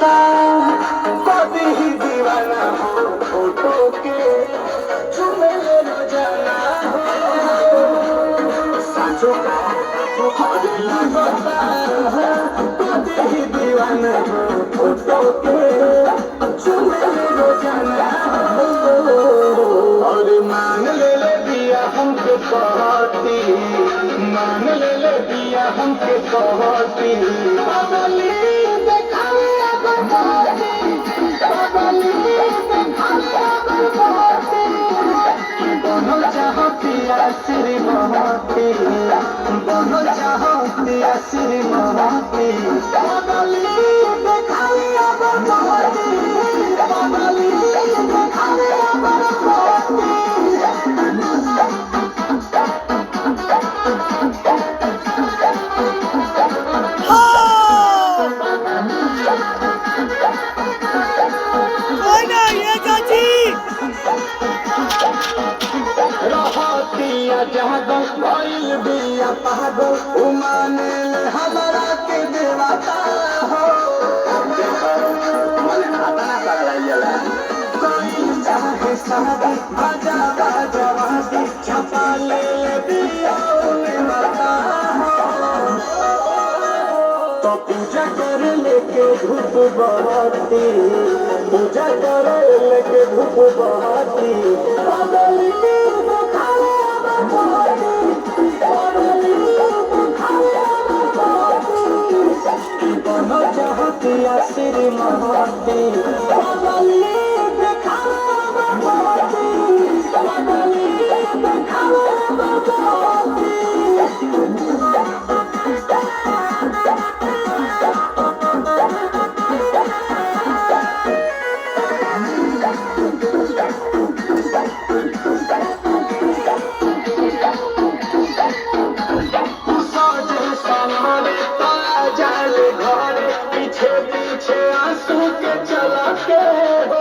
देवाता कभी ही दीवाना हो फोटो के चुमे ले रोजाना हो साचो का हरे लगता कभी ही दीवाना हो फोटो के चुमे ले रोजाना हो और मान ले दिया हमके कहती मान ले दिया हमके कहती बदली देखावे अगर कहती बदली देखावे अगर कहती बनो चाहती आसरी महती बनो चाहती आसरी महती बदली देखावे अगर कहती बदली देखावे अगर कहती भइल बिया पागल उमाने हमरा के देवता हो मने खाता ना कर रही कोई चाहे शादी बाजा बाजा वादी छपा ले दिया देवता हो तो पूजा कर लेके धूप बहती पूजा कर लेके धूप बहती बदली बनो चाहती आसरी महती बदली देखावे महती बदली देखावे महती पीछे पीछे आंसू के चला के हो